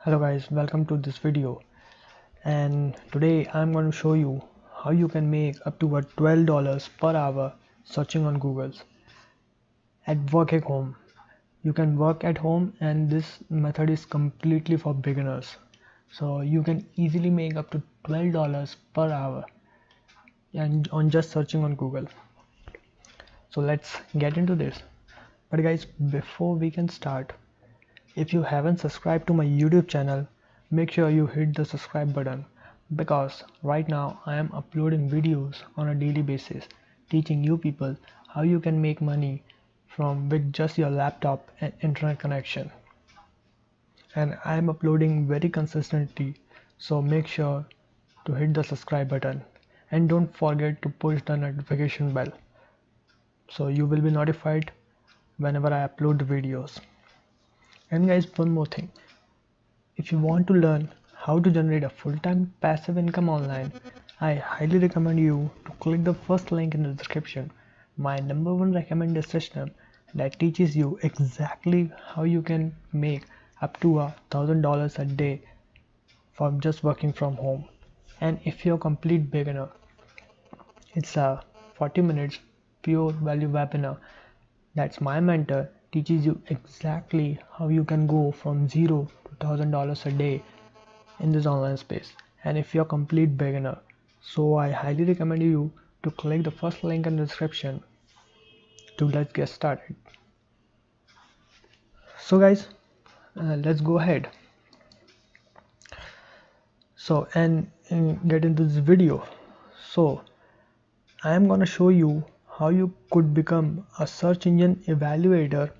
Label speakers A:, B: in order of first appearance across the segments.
A: Hello guys, welcome to this video, and today I'm going to show you how you can make up to $12 per hour searching on Google at work at home. You can work at home, and this method is completely for beginners. So you can easily make up to $12 per hour and on just searching on Google. So let's get into this. But guys, before we can start, if you haven't subscribed to my YouTube channel, make sure you hit the subscribe button, because right now I am uploading videos on a daily basis teaching you people how you can make money from with just your laptop and internet connection. And I am uploading very consistently, so make sure to hit the subscribe button and don't forget to push the notification bell so you will be notified whenever I upload the videos. And guys, one more thing. If you want to learn how to generate a full-time passive income online, I highly recommend you to click the first link in the description, my #1 recommended system that teaches you exactly how you can make up to $1,000 a day from just working from home. And if you're a complete beginner, it's a 40 minutes pure value webinar that's my mentor teaches you exactly how you can go from zero to $1,000 a day in this online space. And if you're a complete beginner, so I highly recommend you to click the first link in the description to let's get started. So guys, let's go ahead. So and get into this video. So I am gonna show you how you could become a search engine evaluator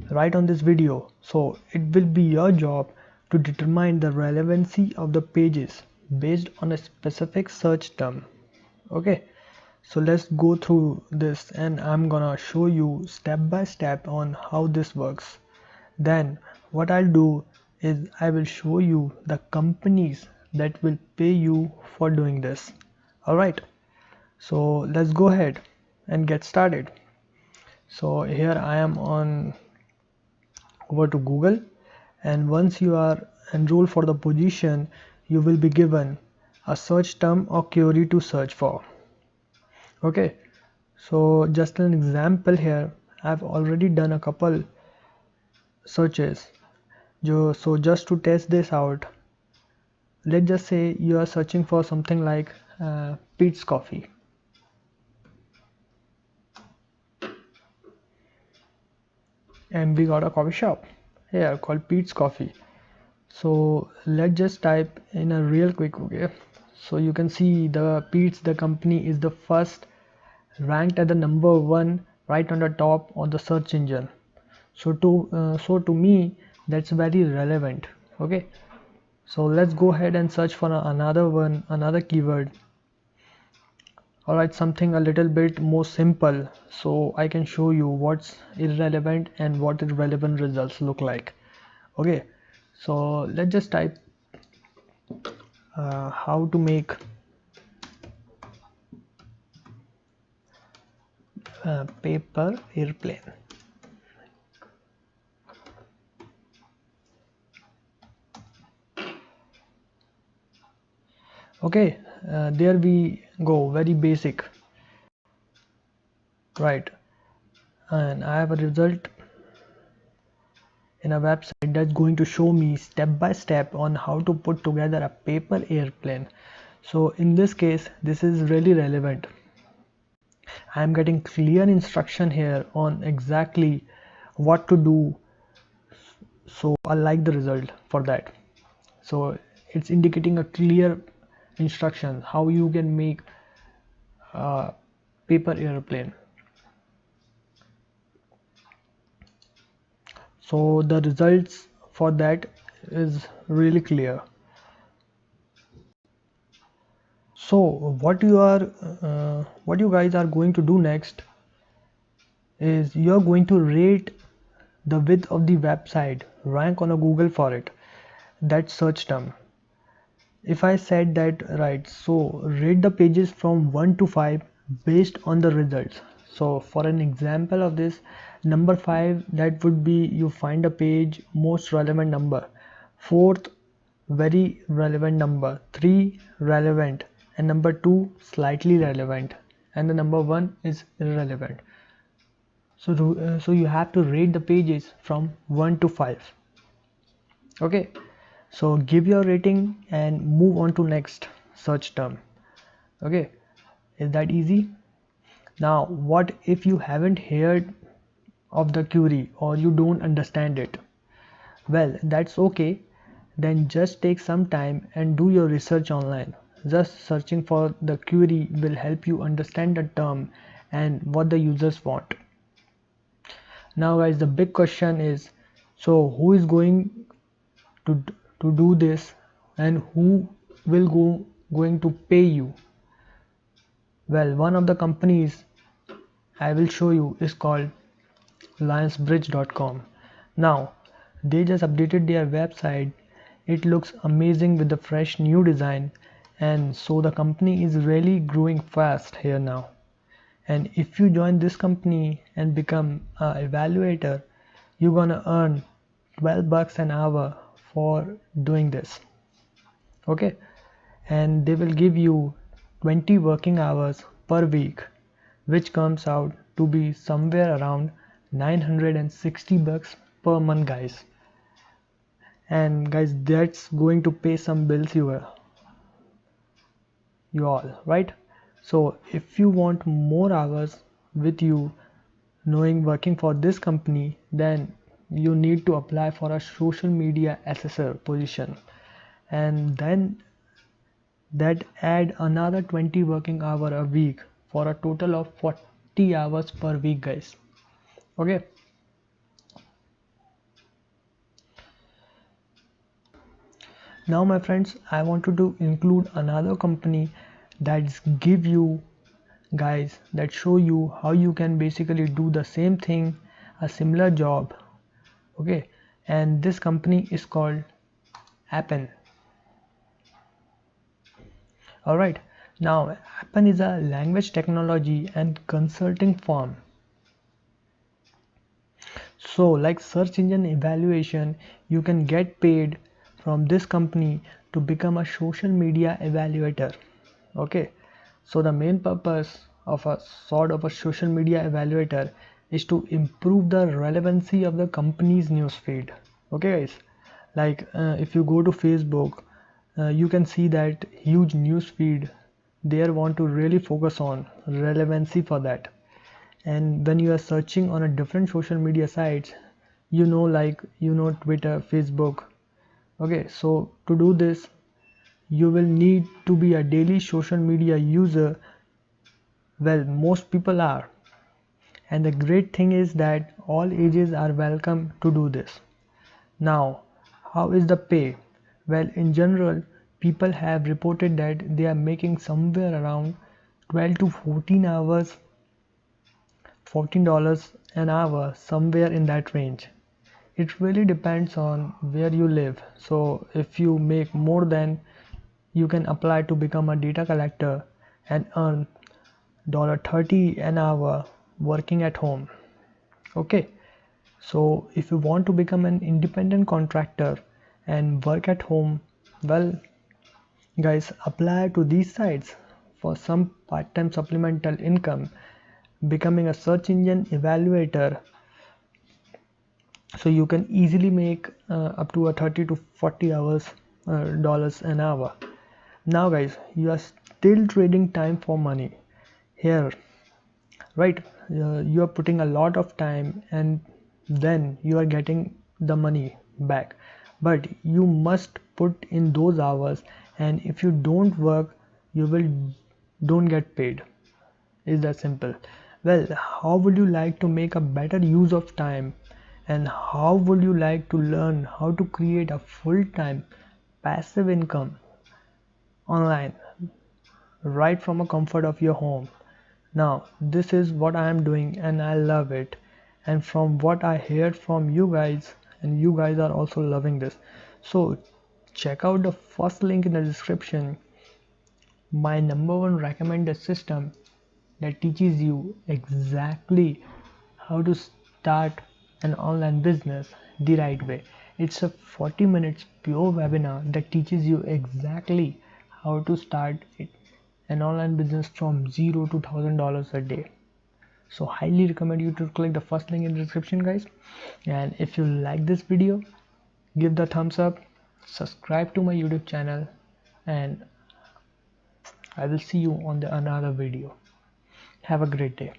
A: right on this video. So it will be your job to determine the relevancy of the pages based on a specific search term. Okay, so let's go through this, and I'm gonna show you step by step on how this works. Then what I'll do is I will show you the companies that will pay you for doing this. Alright, so let's go ahead and get started. So here I am on over to Google, and once you are enrolled for the position, you will be given a search term or query to search for. Okay, so just an example here, I've already done a couple searches. So just to test this out, let's just say you are searching for something like Peet's Coffee. And we got a coffee shop here called Peet's Coffee. So let's just type in a real quick. Okay, so you can see the Peet's, the company, is the first ranked at the #1 right on the top of the search engine. So to me that's very relevant. Okay, so let's go ahead and search for another keyword. Alright, something a little bit more simple, so I can show you what's irrelevant and what irrelevant results look like. Okay, so let's just type how to make paper airplane. Okay, there we go, very basic, right? And I have a result in a website that's going to show me step by step on how to put together a paper airplane. So in this case, this is really relevant. I am getting clear instruction here on exactly what to do, so I like the result for that. So it's indicating a clear instruction how you can make a paper airplane. So the results for that is really clear. So what you guys are going to do next is you're going to rate the width of the website, rank on a Google for it, that search term. If I said that right, so rate the pages from 1 to 5 based on the results. So for an example of this, number 5, that would be you find a page most relevant number, 4th very relevant number, 3 relevant, and number 2 slightly relevant, and the number 1 is irrelevant. So you have to rate the pages from 1 to 5. Okay, so give your rating and move on to next search term. Okay, is that easy? Now what if you haven't heard of the query or you don't understand it? Well, that's okay. Then just take some time and do your research online. Just searching for the query will help you understand the term and what the users want. Now guys, the big question is, so who is going to do this, and who will going to pay you? Well, one of the companies I will show you is called lionsbridge.com. Now they just updated their website. It looks amazing with the fresh new design, and so the company is really growing fast here now. And if you join this company and become an evaluator, you're gonna earn $12 an hour for doing this. Okay, and they will give you 20 working hours per week, which comes out to be somewhere around $960 per month, guys. And guys, that's going to pay some bills, you all, right? So if you want more hours with you knowing working for this company, then you need to apply for a social media assessor position, and then that add another 20 working hour a week for a total of 40 hours per week, guys. Okay, now my friends, I wanted to include another company that give you guys, that show you how you can basically do the same thing, a similar job. Okay, and this company is called Appen. Alright, now Appen is a language technology and consulting firm. So like search engine evaluation, you can get paid from this company to become a social media evaluator. Okay, so the main purpose of a sort of a social media evaluator is to improve the relevancy of the company's newsfeed. Okay guys, like if you go to Facebook, you can see that huge newsfeed. They want to really focus on relevancy for that. And when you are searching on a different social media sites, like Twitter, Facebook. Okay, so to do this, you will need to be a daily social media user. Well, most people are, and the great thing is that all ages are welcome to do this. Now, how is the pay? Well, in general, people have reported that they are making somewhere around 12 to 14 hours, $14 an hour, somewhere in that range. It really depends on where you live. So if you make more, than you can apply to become a data collector and earn $30 an hour working at home. Okay, so if you want to become an independent contractor and work at home, well guys, apply to these sites for some part-time supplemental income, becoming a search engine evaluator. So you can easily make up to a 30 to 40 hours dollars an hour. Now guys, you are still trading time for money here, right? You are putting a lot of time and then you are getting the money back, but you must put in those hours, and if you don't work, you will don't get paid. Is that simple? Well, how would you like to make a better use of time, and how would you like to learn how to create a full-time passive income online right from a comfort of your home? Now this is what I am doing and I love it, and from what I heard from you guys, and you guys are also loving this, so check out the first link in the description, my number one recommended system, that teaches you exactly how to start an online business the right way. It's a 40 minutes pure webinar that teaches you exactly how to start an online business from zero to $1,000 a day. So highly recommend you to click the first link in the description, guys. And if you like this video, give the thumbs up, subscribe to my YouTube channel, and I will see you on the another video. Have a great day.